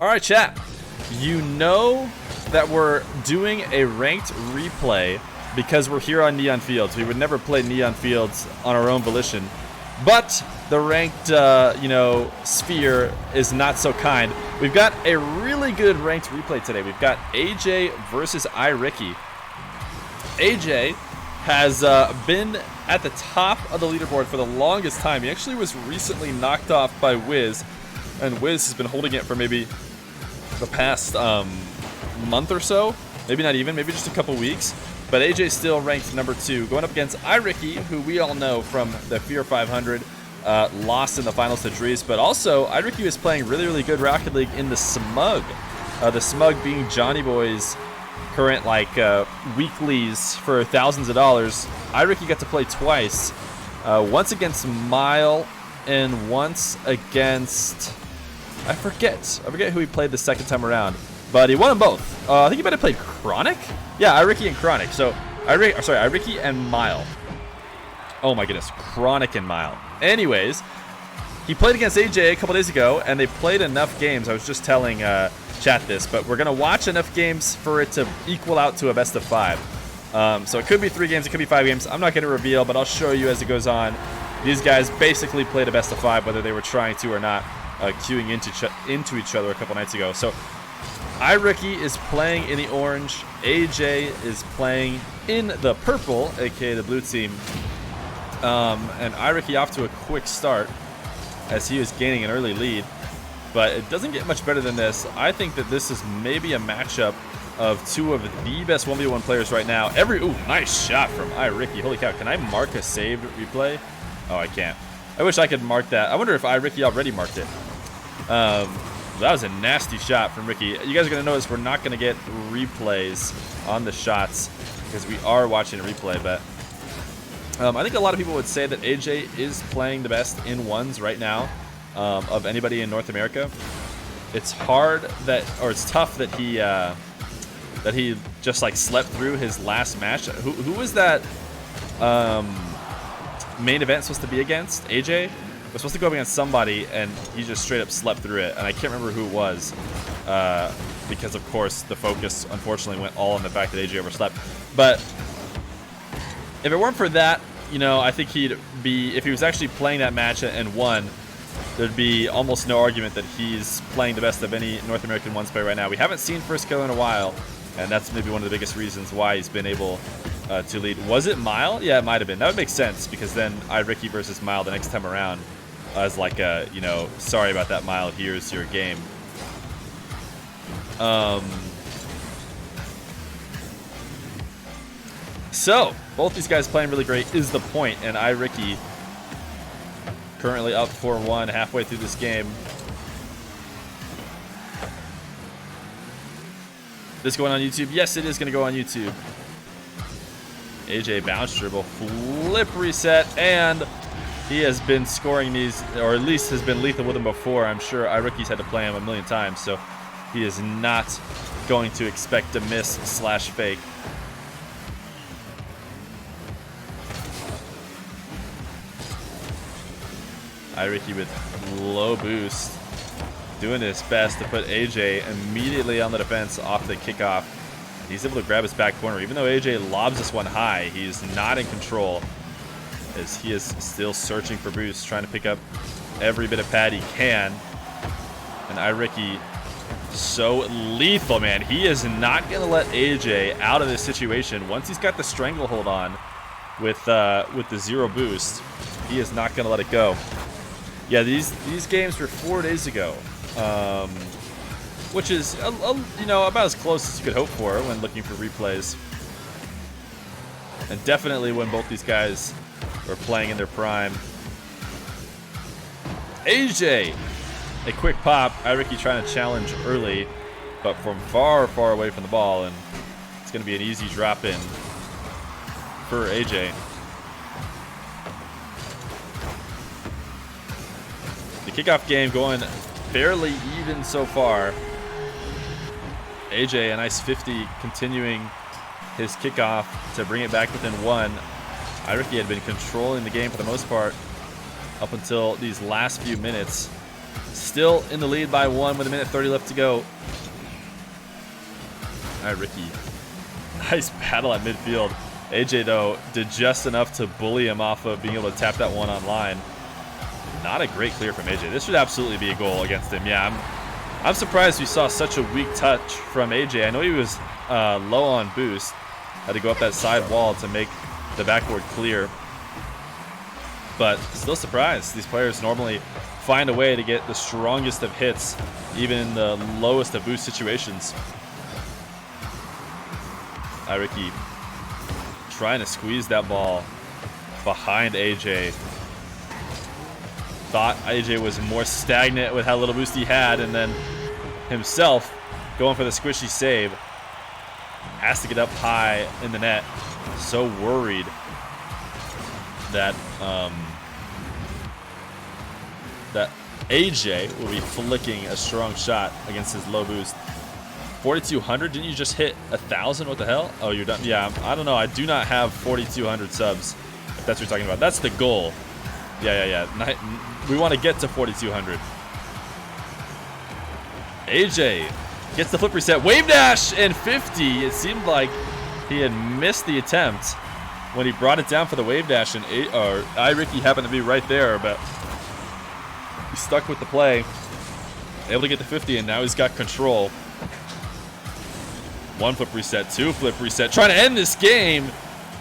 All right, chat. You know that we're doing a ranked replay because we're here on Neon Fields. We would never play Neon Fields on our own volition, but the ranked, sphere is not so kind. We've got a really good ranked replay today. We've got AyyJayy versus iRicky. AyyJayy has been at the top of the leaderboard for the longest time. He actually was recently knocked off by Wiz, and Wiz has been holding it for maybe the past month or so, maybe not even, maybe just a couple weeks. But AyyJayy still ranked number 2, going up against iRicky, who we all know from the Feer 500, lost in the finals to Dries. But also, iRicky was playing really, really good Rocket League in the Smug. The Smug being Johnny Boy's current weeklies for thousands of dollars. iRicky got to play twice, once against Mile and once against, I forget who he played the second time around, but he won them both. I think he might have played Chronic. Yeah, iRicky and Chronic. So iRicky and Mile. Oh my goodness, Chronic and Mile. Anyways, he played against AyyJayy a couple days ago, and they played enough games. I was just telling chat this, but we're gonna watch enough games for it to equal out to a best of 5. So it could be 3 games, it could be 5 games. I'm not gonna reveal, but I'll show you as it goes on. These guys basically played a best of 5, whether they were trying to or not, queuing into each other a couple nights ago. So iRicky is playing in the orange, AyyJayy is playing in the purple, aka the blue team. And iRicky off to a quick start as he was gaining an early lead, but it doesn't get much better than this. I think that this is maybe a matchup of 2 of the best 1v1 players right now. Ooh, nice shot from iRicky. Holy cow, can I mark a saved replay? Oh, I can't. I wish I could mark that. I wonder if iRicky already marked it. That was a nasty shot from Ricky. You guys are going to notice we're not going to get replays on the shots because we are watching a replay, but I think a lot of people would say that AyyJayy is playing the best in ones right now of anybody in North America. It's hard that, or it's tough that he just slept through his last match. Who was that main event supposed to be against? AyyJayy was supposed to go up against somebody, and he just straight up slept through it. And I can't remember who it was because, of course, the focus unfortunately went all on the fact that AyyJayy overslept. But if it weren't for that, I think he'd be, if he was actually playing that match and won, there'd be almost no argument that he's playing the best of any North American ones player right now. We haven't seen First Kill in a while, and that's maybe one of the biggest reasons why he's been able to lead. Was it Mile? Yeah, it might have been. That would make sense, because then iRicky versus Mile the next time around as sorry about that, Mile, here's your game. So, both these guys playing really great is the point, and iRicky currently up 4-1 halfway through this game. This going on YouTube? Yes, it is going to go on YouTube. AyyJayy bounce dribble, flip reset, and he has been scoring these, or at least has been lethal with them before. I'm sure iRicky's had to play him a million times, so he is not going to expect a miss/fake. iRicky with low boost, doing his best to put AyyJayy immediately on the defense off the kickoff. He's able to grab his back corner. Even though AyyJayy lobs this one high, he's not in control, as he is still searching for boost, trying to pick up every bit of pad he can. And iRicky, so lethal, man. He is not going to let AyyJayy out of this situation. Once he's got the stranglehold on with the 0 boost, he is not going to let it go. Yeah, these games were 4 days ago, which is about as close as you could hope for when looking for replays, and definitely when both these guys were playing in their prime. AyyJayy, a quick pop. iRicky trying to challenge early, but from far, far away from the ball, and it's going to be an easy drop in for AyyJayy. The kickoff game going fairly even so far. AyyJayy, a nice 50, continuing his kickoff to bring it back within 1. iRicky had been controlling the game for the most part up until these last few minutes. still in the lead by 1 with 1:30 left to go. iRicky, nice battle at midfield. AyyJayy, though, did just enough to bully him off of being able to tap that one online. Not a great clear from AyyJayy. This should absolutely be a goal against him. Yeah, I'm surprised we saw such a weak touch from AyyJayy. I know he was low on boost. Had to go up that side wall to make the backboard clear. But still surprised. These players normally find a way to get the strongest of hits, even in the lowest of boost situations. iRicky trying to squeeze that ball behind AyyJayy. Thought AyyJayy was more stagnant with how little boost he had, and then himself going for the squishy save. Has to get up high in the net. So worried that that AyyJayy will be flicking a strong shot against his low boost. 4,200? Didn't you just hit 1,000? What the hell? Oh, you're done. Yeah, I don't know. I do not have 4,200 subs, if that's what you're talking about. That's the goal. Yeah. We want to get to 4,200. AyyJayy gets the flip reset. Wave dash and 50. It seemed like he had missed the attempt when he brought it down for the wave dash, and iRicky happened to be right there, but he stuck with the play. Able to get the 50, and now he's got control. 1 flip reset, 2 flip reset. Trying to end this game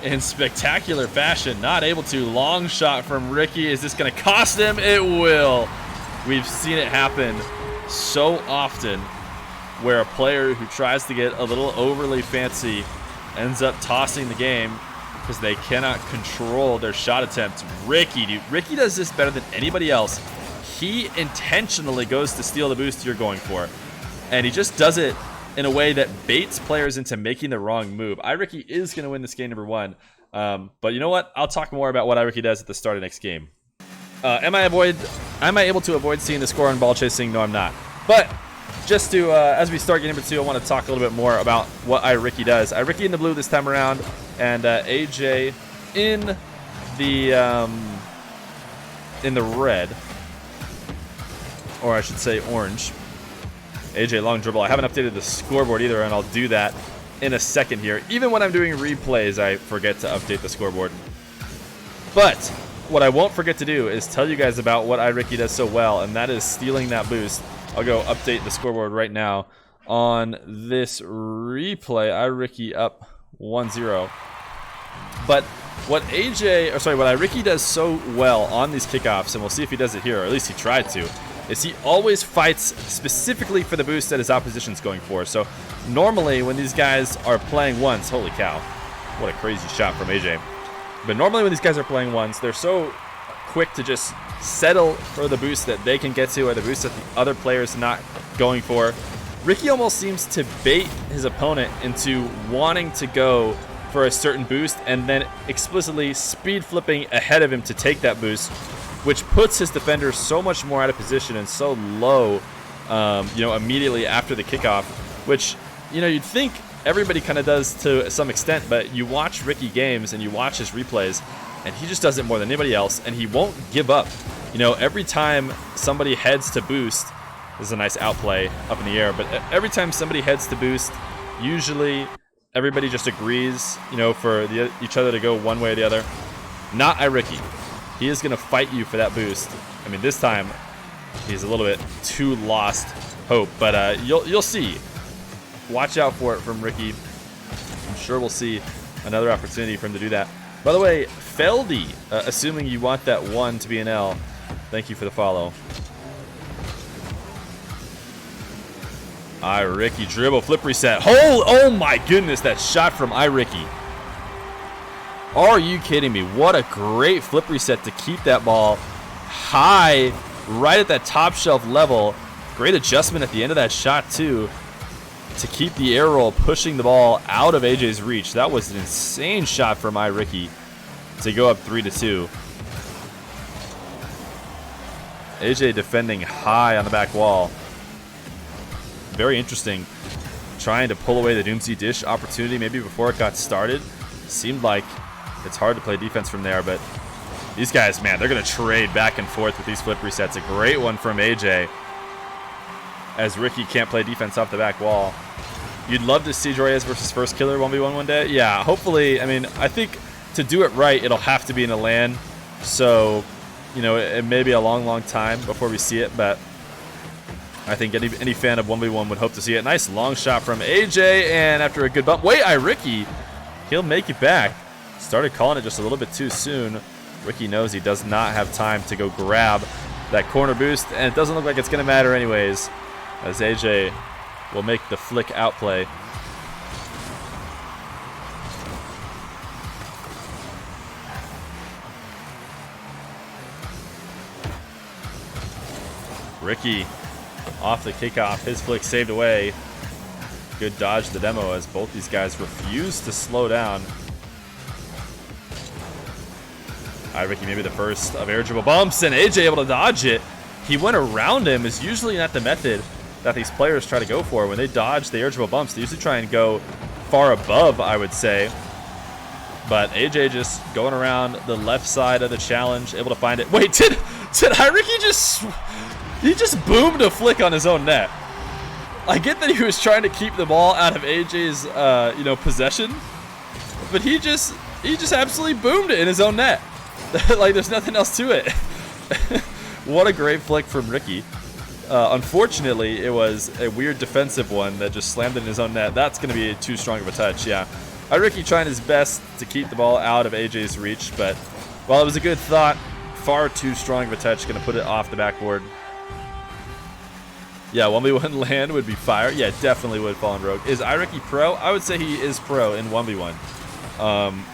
in spectacular fashion. Not able to. Long shot from Ricky. Is this going to cost him? It will. We've seen it happen so often where a player who tries to get a little overly fancy ends up tossing the game because they cannot control their shot attempts. Ricky, dude. Ricky does this better than anybody else. He intentionally goes to steal the boost you're going for, and he just does it in a way that baits players into making the wrong move. iRicky is going to win this game number 1. But you know what? I'll talk more about what iRicky does at the start of next game. Am I able to avoid seeing the score on ball chasing? No, I'm not. But just to, as we start game number 2, I want to talk a little bit more about what iRicky does. iRicky in the blue this time around, and AyyJayy in the red, or I should say orange. AyyJayy long dribble. I haven't updated the scoreboard either, and I'll do that in a second here. Even when I'm doing replays, I forget to update the scoreboard. But what I won't forget to do is tell you guys about what iRicky does so well, and that is stealing that boost. I'll go update the scoreboard right now. On this replay, iRicky up 1-0. But what iRicky does so well on these kickoffs, and we'll see if he does it here, or at least he tried to, is he always fights specifically for the boost that his opposition's going for. So normally when these guys are playing ones, holy cow, what a crazy shot from AyyJayy. But normally when these guys are playing ones, they're so quick to just settle for the boost that they can get to, or the boost that the other player's not going for. Ricky almost seems to bait his opponent into wanting to go for a certain boost and then explicitly speed flipping ahead of him to take that boost, which puts his defender so much more out of position and so low, immediately after the kickoff, which, you'd think everybody kind of does to some extent, but you watch Ricky games and you watch his replays, and he just does it more than anybody else, and he won't give up. Every time somebody heads to boost, this is a nice outplay up in the air, but every time somebody heads to boost, usually everybody just agrees, for each other to go one way or the other. Not iRicky. He is going to fight you for that boost. I mean, this time he's a little bit too lost hope, but you'll see. Watch out for it from Ricky. I'm sure we'll see another opportunity for him to do that. By the way, Feldy, assuming you want that 1 to be an L, thank you for the follow. iRicky dribble, flip reset. Oh my goodness, that shot from iRicky. Are you kidding me? What a great flip reset to keep that ball high, right at that top shelf level. Great adjustment at the end of that shot too, to keep the air roll pushing the ball out of AyyJay's reach. That was an insane shot from iRicky to go up 3-2. AyyJayy defending high on the back wall. Very interesting. Trying to pull away the Doomsday Dish opportunity maybe before it got started. Seemed like it's hard to play defense from there, but These guys, man, they're going to trade back and forth with these flip resets. A great one from AyyJayy, as Ricky can't play defense off the back wall. You'd love to see Joyez versus First Killer 1v1 one day. Yeah, hopefully. I mean, I think to do it right, it'll have to be in a LAN. So, you know, it may be a long, long time before we see it, but I think any fan of 1v1 would hope to see it. Nice long shot from AyyJayy, and after a good bump, wait, iRicky, he'll make it back. Started calling it just a little bit too soon. Ricky knows he does not have time to go grab that corner boost, and it doesn't look like it's going to matter anyways, as AyyJayy will make the flick outplay. Ricky off the kickoff, his flick saved away. Good dodge the demo as both these guys refuse to slow down. iRicky maybe the first of air dribble bumps, and AyyJayy able to dodge it. He went around him. Is usually not the method that these players try to go for. When they dodge the air dribble bumps, they usually try and go far above, I would say. But AyyJayy just going around the left side of the challenge, able to find it. Wait, did iRicky just... He just boomed a flick on his own net. I get that he was trying to keep the ball out of AyyJay's, you know, possession, but he just absolutely boomed it in his own net. Like, there's nothing else to it. What a great flick from Ricky. Unfortunately, it was a weird defensive one that just slammed it in his own net. That's going to be too strong of a touch, yeah. iRicky trying his best to keep the ball out of AyyJay's reach, but while it was a good thought, far too strong of a touch, going to put it off the backboard. Yeah, 1v1 LAN would be fire. Yeah, definitely would fall in Rogue. Is iRicky pro? I would say he is pro in 1v1.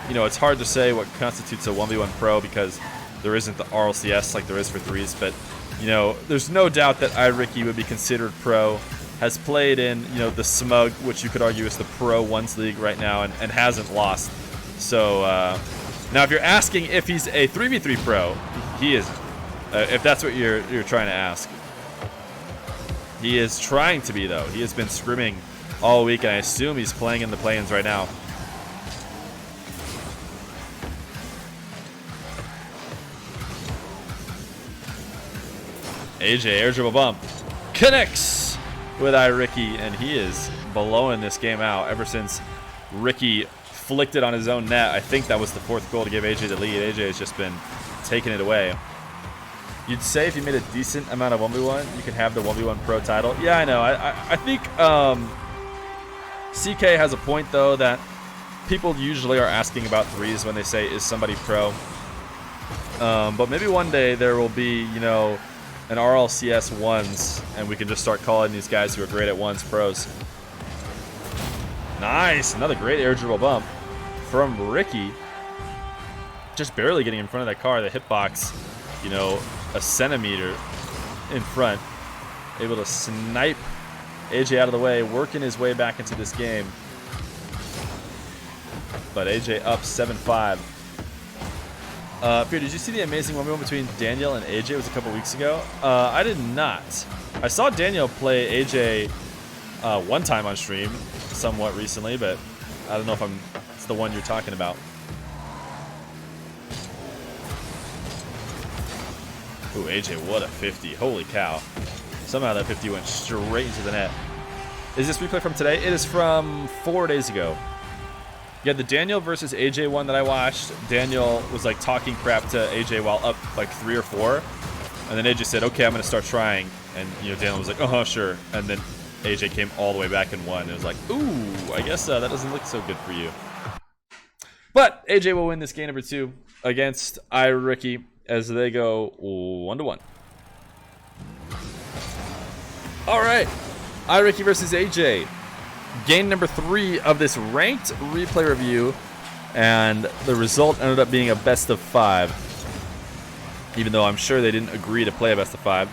You know, it's hard to say what constitutes a 1v1 pro because there isn't the RLCS like there is for threes, but, you know, there's no doubt that iRicky would be considered pro. Has played in, you know, the Smug, which you could argue is the pro ones league right now, and hasn't lost. So, now if you're asking if he's a 3v3 pro, he isn't. If that's what you're trying to ask. He is trying to be, though. He has been scrimming all week, and I assume he's playing in the play-ins right now. AyyJayy, air dribble bump, connects with iRicky, and he is blowing this game out ever since Ricky flicked it on his own net. I think that was the fourth goal to give AyyJayy the lead. AyyJayy has just been taking it away. You'd say if you made a decent amount of 1v1, you could have the 1v1 pro title. Yeah, I know. I think CK has a point, though, that people usually are asking about threes when they say, is somebody pro? But maybe one day there will be, you know, an RLCS ones, and we can just start calling these guys who are great at ones pros. Nice. Another great air dribble bump from Ricky. Just barely getting in front of that car. The hitbox, you know, a centimeter in front, able to snipe AyyJayy out of the way, working his way back into this game. But AyyJayy up 7-5. Feer, did you see the amazing 1v1 between Daniel and AyyJayy? It was a couple weeks ago. I did not. I saw Daniel play AyyJayy one time on stream, somewhat recently, but I don't know if it's the one you're talking about. Ooh, AyyJayy, what a 50. Holy cow. Somehow that 50 went straight into the net. Is this replay from today? It is from 4 days ago. Yeah, the Daniel versus AyyJayy one that I watched, Daniel was like talking crap to AyyJayy while up like 3 or 4. And then AyyJayy said, okay, I'm going to start trying. And, you know, Daniel was like, uh-huh, sure. And then AyyJayy came all the way back and won. It was like, ooh, I guess that doesn't look so good for you. But AyyJayy will win this game number 2 against iRicky, as they go 1-1. All right, iRicky versus AyyJayy. Game number 3 of this ranked replay review, and the result ended up being a best of 5. Even though I'm sure they didn't agree to play a best of 5.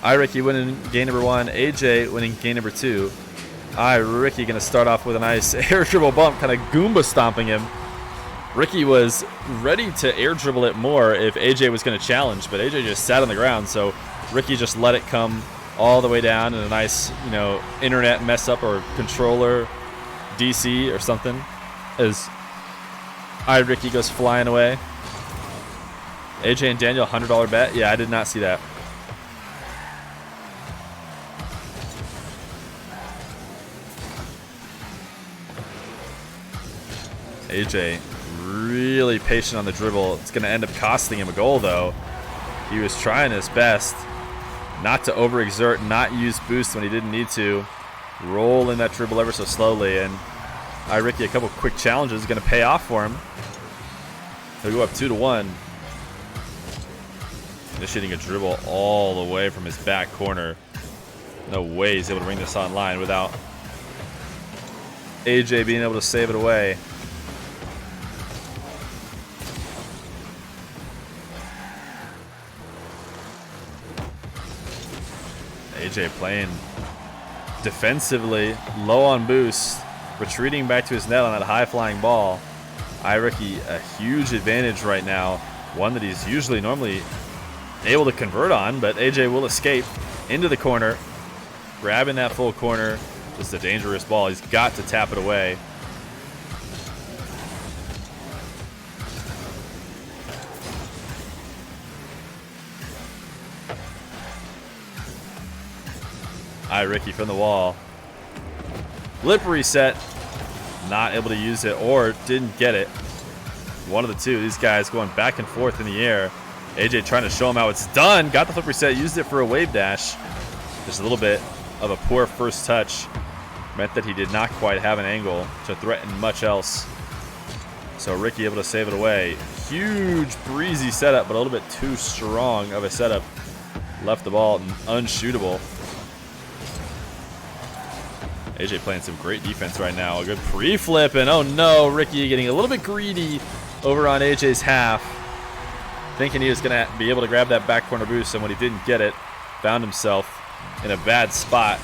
iRicky winning game number 1, AyyJayy winning game number 2. iRicky gonna start off with a nice air dribble bump, kind of Goomba stomping him. Ricky was ready to air dribble it more if AyyJayy was going to challenge, but AyyJayy just sat on the ground, so Ricky just let it come all the way down in a nice, you know, internet mess up or controller DC or something. As iRicky goes flying away. AJ and Daniel, $100 bet. Yeah, I did not see that. AJ really patient on the dribble. It's going to end up costing him a goal, though. He was trying his best not to overexert, not use boost when he didn't need to. Roll in that dribble ever so slowly, and iRicky, a couple quick challenges is going to pay off for him. He'll go up 2-1. Initiating a dribble all the way from his back corner. No way he's able to bring this online without AJ being able to save it away. AJ playing defensively, low on boost, retreating back to his net on that high-flying ball. iRicky, a huge advantage right now, one that he's usually normally able to convert on, but AJ will escape into the corner, grabbing that full corner. Just a dangerous ball. He's got to tap it away. iRicky from the wall. Lip reset. Not able to use it, or didn't get it. One of the two. These guys going back and forth in the air. AJ trying to show him how it's done. Got the flip reset, used it for a wave dash. Just a little bit of a poor first touch. Meant that he did not quite have an angle to threaten much else. So Ricky able to save it away. Huge breezy setup, but a little bit too strong of a setup. Left the ball unshootable. AJ playing some great defense right now. A good pre-flip, and oh no, Ricky getting a little bit greedy over on AJ's half. Thinking he was going to be able to grab that back corner boost, and when he didn't get it, found himself in a bad spot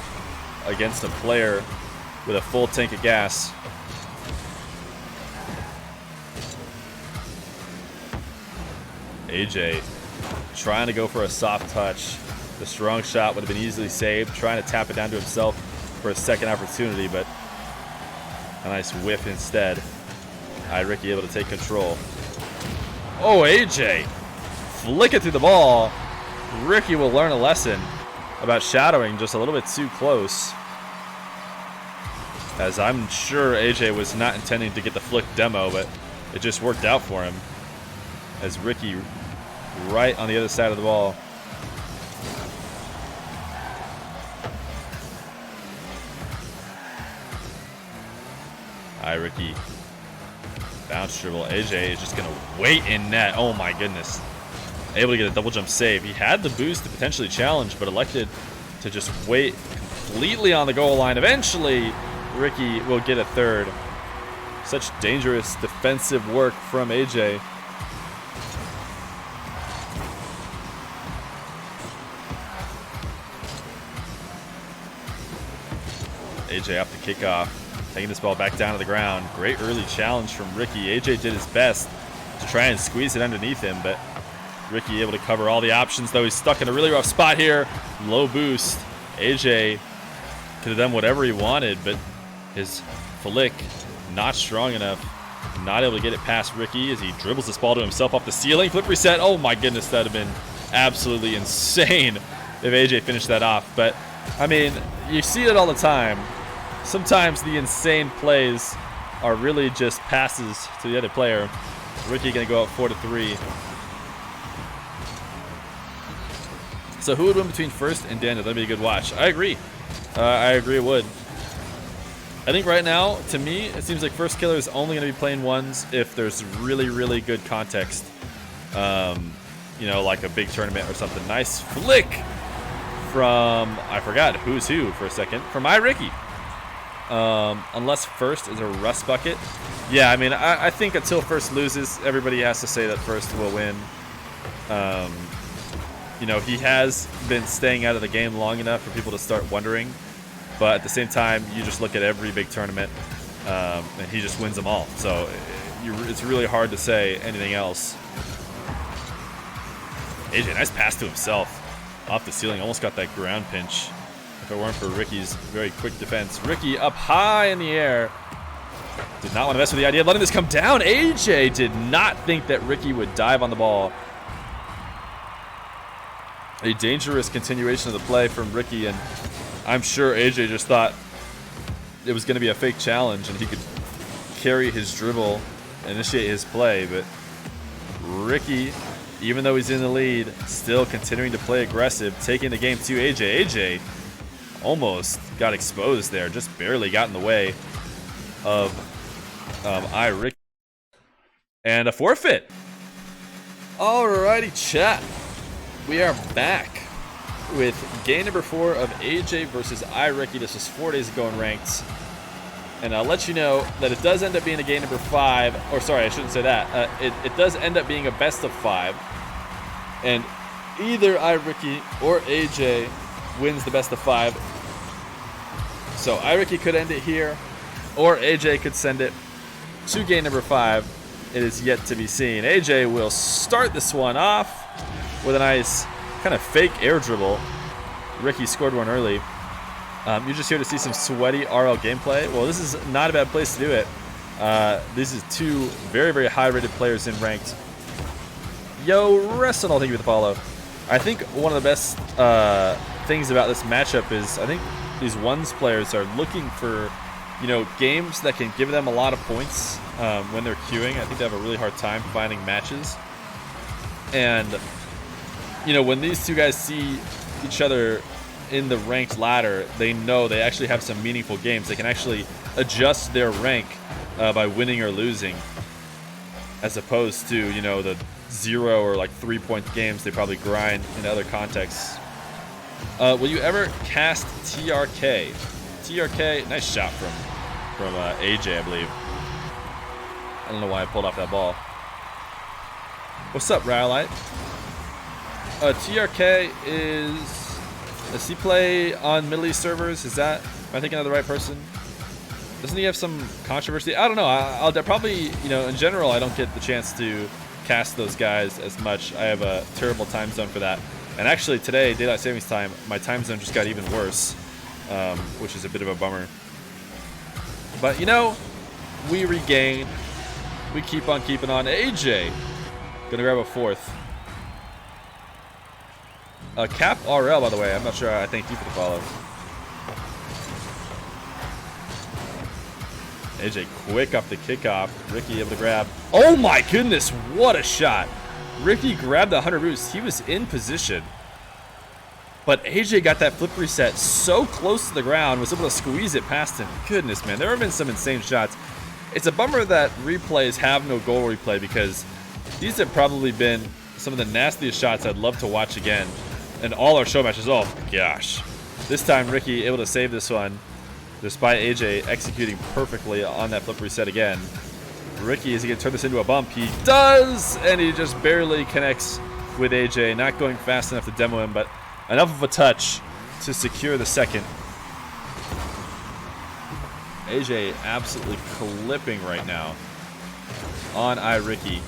against a player with a full tank of gas. AJ trying to go for a soft touch. The strong shot would have been easily saved. Trying to tap it down to himself for a second opportunity, but a nice whiff instead. iRicky able to take control. Oh, AJ! Flick it through the ball. Ricky will learn a lesson about shadowing just a little bit too close. As I'm sure AJ was not intending to get the flick demo, but it just worked out for him. As Ricky right on the other side of the ball. iRicky. Bounce dribble. AJ is just going to wait in net. Oh my goodness. Able to get a double jump save. He had the boost to potentially challenge, but elected to just wait completely on the goal line. Eventually, Ricky will get a third. Such dangerous defensive work from AJ. AJ off the kickoff. Taking this ball back down to the ground. Great early challenge from Ricky. AJ did his best to try and squeeze it underneath him, but Ricky able to cover all the options, though he's stuck in a really rough spot here. Low boost. AJ could have done whatever he wanted, but his flick not strong enough. Not able to get it past Ricky as he dribbles this ball to himself off the ceiling. Flip reset. Oh my goodness, that would have been absolutely insane if AJ finished that off. But, I mean, you see it all the time. Sometimes the insane plays are really just passes to the other player. Ricky going to go up 4-3. So who would win between First and Daniel? That'd be a good watch. I agree. I agree it would. I think right now, to me, it seems like First Killer is only going to be playing ones if there's really, really good context. You know, like a big tournament or something. Nice flick from, I forgot who's who for a second, from iRicky. Unless First is a rust bucket. Yeah, I mean, I think until First loses, everybody has to say that First will win. You know, he has been staying out of the game long enough for people to start wondering. But at the same time, you just look at every big tournament, and he just wins them all. So it's really hard to say anything else. AJ, nice pass to himself. Off the ceiling, almost got that ground pinch. If it weren't for Ricky's very quick defense. Ricky up high in the air Did not want to mess with the idea of letting this come down. AyyJayy did not think that Ricky would dive on the ball. A dangerous continuation of the play from Ricky, and I'm sure AyyJayy just thought it was going to be a fake challenge and he could carry his dribble and initiate his play, but Ricky, even though he's in the lead, still continuing to play aggressive, taking the game to AyyJayy. AyyJayy almost got exposed there, just barely got in the way of iRicky. And a forfeit. Alrighty, chat. We are back with game number 4 of AyyJayy versus iRicky. This was 4 days ago in ranked. And I'll let you know that it does end up being a game number 5. Or sorry, I shouldn't say that. It does end up being a best of 5. And either iRicky or AyyJayy wins the best of 5. So iRicky could end it here, or AyyJayy could send it to game number 5. It is yet to be seen. AyyJayy will start this one off with a nice kind of fake air dribble. Ricky scored one early. You're just here to see some sweaty RL gameplay. Well, this is not a bad place to do it. This is 2 very, very high-rated players in ranked. Yo, Wrestle, thank you for the follow. I think one of the best things about this matchup is I think these ones players are looking for, you know, games that can give them a lot of points when they're queuing. I think they have a really hard time finding matches. And, you know, when these 2 guys see each other in the ranked ladder, they know they actually have some meaningful games. They can actually adjust their rank by winning or losing, as opposed to, you know, the 0 or like 3-point games they probably grind in other contexts. Will you ever cast TRK? TRK, nice shot from AyyJayy, I believe. I don't know why I pulled off that ball. What's up, Rhyolite? TRK does he play on Middle East servers? Am I thinking of the right person? Doesn't he have some controversy? I don't know. I'll probably, you know, in general, I don't get the chance to cast those guys as much. I have a terrible time zone for that. And actually today, daylight savings time, my time zone just got even worse, which is a bit of a bummer. But, you know, we regain. We keep on keeping on. AyyJayy gonna grab a 4th. Cap RL, by the way. I'm not sure. I thank you for the follow. AyyJayy quick up the kickoff. Ricky able to grab. Oh my goodness, what a shot. Ricky grabbed the 100 boost. He was in position. But AyyJayy got that flip reset so close to the ground, was able to squeeze it past him. Goodness, man, there have been some insane shots. It's a bummer that replays have no goal replay, because these have probably been some of the nastiest shots I'd love to watch again. And all our show matches, oh gosh. This time Ricky able to save this one, despite AyyJayy executing perfectly on that flip reset again. Ricky, is he going to turn this into a bump? He does, and he just barely connects with AyyJayy. Not going fast enough to demo him, but enough of a touch to secure the second. AyyJayy absolutely clipping right now on iRicky.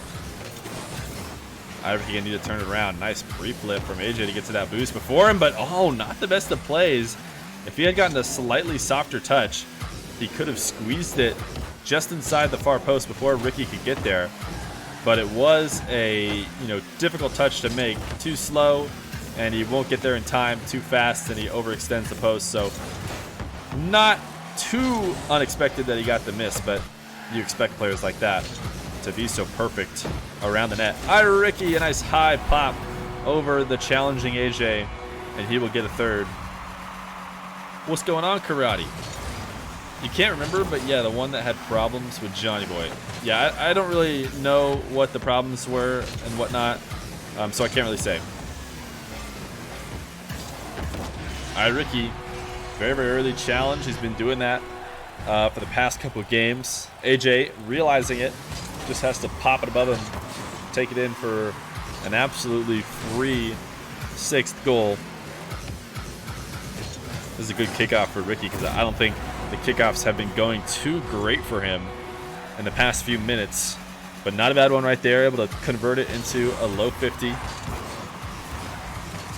iRicky gonna need to turn it around. Nice pre-flip from AyyJayy to get to that boost before him, but oh, not the best of plays. If he had gotten a slightly softer touch, he could have squeezed it just inside the far post before Ricky could get there. But it was a, you know, difficult touch to make. Too slow, and he won't get there in time. Too fast, and he overextends the post. So not too unexpected that he got the miss, but you expect players like that to be so perfect around the net. iRicky, a nice high pop over the challenging AyyJayy, and he will get a 3rd. What's going on, Karate? You can't remember, but yeah, the one that had problems with Johnny Boy. Yeah, I don't really know what the problems were and whatnot, so I can't really say. iRicky, very, very early challenge. He's been doing that for the past couple of games. AyyJayy, realizing it, just has to pop it above him, take it in for an absolutely free 6th goal. This is a good kickoff for Ricky, because I don't think the kickoffs have been going too great for him in the past few minutes. But not a bad one right there, able to convert it into a low 50.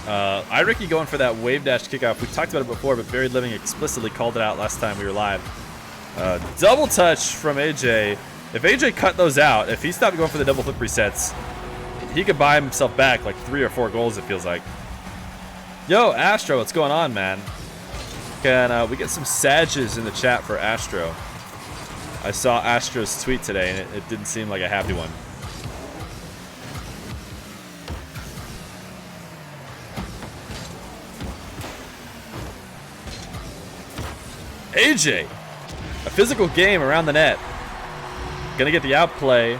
iRicky going for that wave dash kickoff. We talked about it before, but Buried Living explicitly called it out last time we were live. Double touch from AyyJayy. If AyyJayy cut those out, if he stopped going for the double flip resets, he could buy himself back like 3 or 4 goals, it feels like. Yo, Astro, what's going on, man? Can we get some Sages in the chat for Astro? I saw Astro's tweet today, and it didn't seem like a happy one. AyyJayy, a physical game around the net. Gonna get the outplay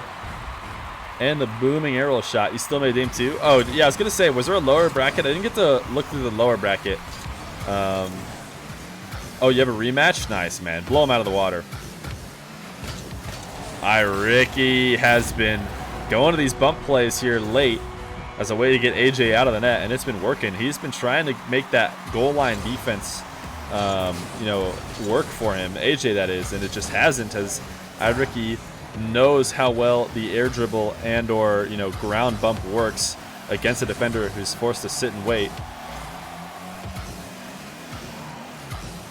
and the booming aerial shot. You still made game 2? Oh, yeah, I was gonna say, was there a lower bracket? I didn't get to look through the lower bracket. Oh, you have a rematch? Nice, man. Blow him out of the water. iRicky has been going to these bump plays here late as a way to get AyyJayy out of the net, and it's been working. He's been trying to make that goal line defense, you know, work for him. AyyJayy, that is, and it just hasn't, as iRicky knows how well the air dribble and or, you know, ground bump works against a defender who's forced to sit and wait.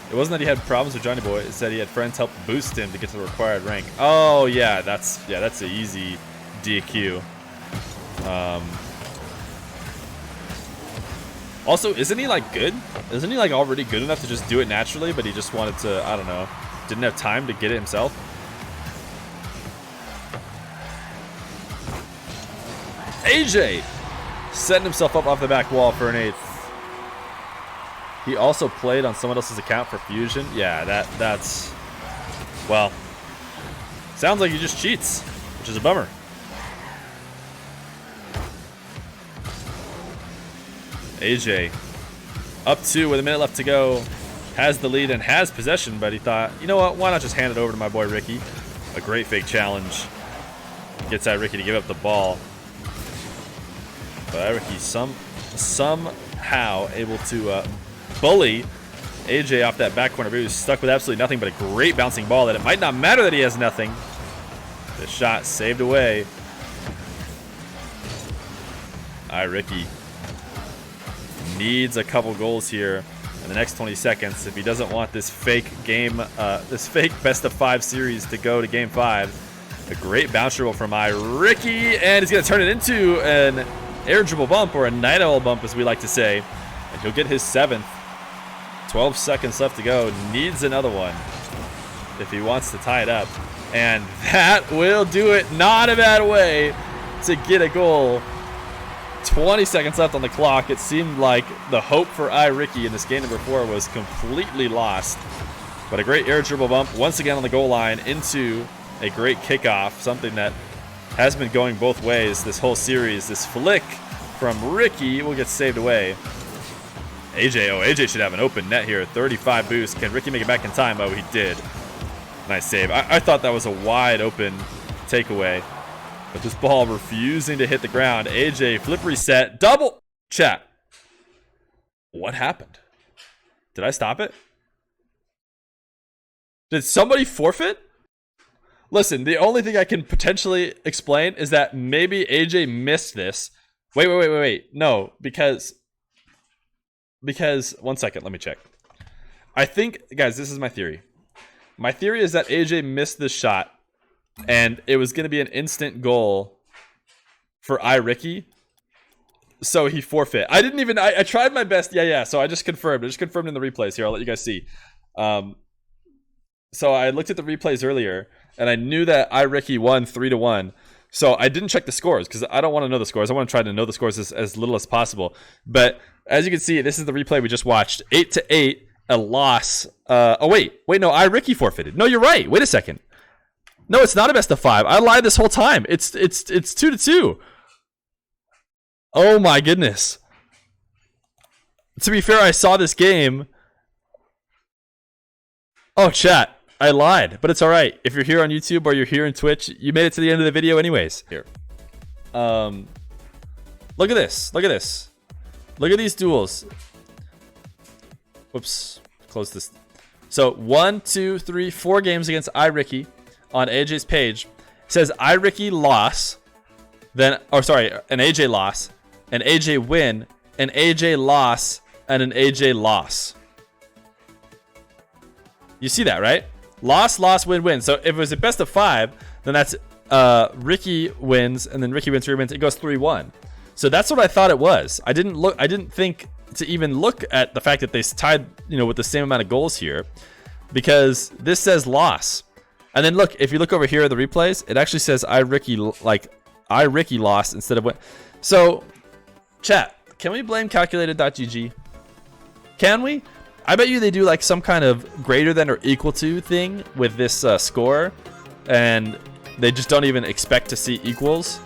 It wasn't that he had problems with Johnny Boy, it's that he had friends help boost him to get to the required rank. Oh yeah, that's an easy DQ. Also, isn't he like good? Isn't he like already good enough to just do it naturally, but he just wanted to, I don't know, didn't have time to get it himself? AyyJayy setting himself up off the back wall for an 8th. He also played on someone else's account for Fusion. Yeah, that's... Well, sounds like he just cheats, which is a bummer. AyyJayy up 2 with a minute left to go. Has the lead and has possession, but he thought, you know what, why not just hand it over to my boy Ricky? A great fake challenge. Gets iRicky to give up the ball. But iRicky somehow able to bully AyyJayy off that back corner boost. Stuck with absolutely nothing but a great bouncing ball that it might not matter that he has nothing. The shot saved away. iRicky needs a couple goals here in the next 20 seconds if he doesn't want this fake game, this fake best of 5 series to go to game 5. A great bounce dribble from iRicky, and he's gonna turn it into an air dribble bump, or a night owl bump as we like to say, and he'll get his 7th. 12 seconds left to go. Needs another one if he wants to tie it up, and that will do it. Not a bad way to get a goal. 20 seconds left on the clock. It seemed like the hope for iRicky in this game number 4 was completely lost, but a great air dribble bump once again on the goal line into a great kickoff, something that has been going both ways this whole series. This flick from Ricky will get saved away. AyyJayy should have an open net here. 35 boost. Can Ricky make it back in time? Oh, he did. Nice save. I thought that was a wide open takeaway, but this ball refusing to hit the ground. AyyJayy flip reset. Double chat. What happened? Did I stop it? Did somebody forfeit? Listen, the only thing I can potentially explain is that maybe AyyJayy missed this. Wait. No, because 1 second, let me check. I think, guys, this is my theory. My theory is that AyyJayy missed this shot, and it was going to be an instant goal for iRicky, so he forfeit. I didn't even, I tried my best. Yeah, so I just confirmed. I just confirmed in the replays here. I'll let you guys see. So I looked at the replays earlier, and I knew that iRicky won 3-1. So I didn't check the scores because I don't want to know the scores. I want to try to know the scores as little as possible. But as you can see, this is the replay we just watched. 8-8, a loss. Oh, wait, no, iRicky forfeited. No, you're right. Wait a second. No, it's not a best of 5. I lied this whole time. It's 2-2. Oh my goodness. To be fair, I saw this game. Oh, chat. I lied, but it's all right. If you're here on YouTube or you're here on Twitch, you made it to the end of the video anyways. Here. Look at this. Look at this. Look at these duels. Whoops. Close this. So 1, 2, 3, 4 games against iRicky on AyyJay's page. It says iRicky loss, then, or sorry, an AyyJayy loss, an AyyJayy win, an AyyJayy loss, and an AyyJayy loss. You see that, right? Loss, loss, win, win. So if it was a best of 5, then that's Ricky wins, and then Ricky wins, Feer wins. It goes 3-1. So that's what I thought it was. I didn't think to even look at the fact that they tied, with the same amount of goals here, because this says loss. And then look, if you look over here at the replays, it actually says iRicky lost instead of win. So, chat, can we blame calculated.gg? Can we? I bet you they do like some kind of greater than or equal to thing with this score, and they just don't even expect to see equals.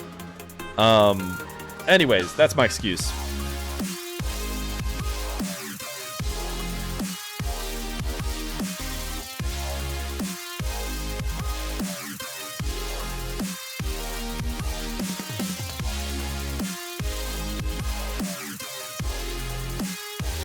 Anyways, that's my excuse.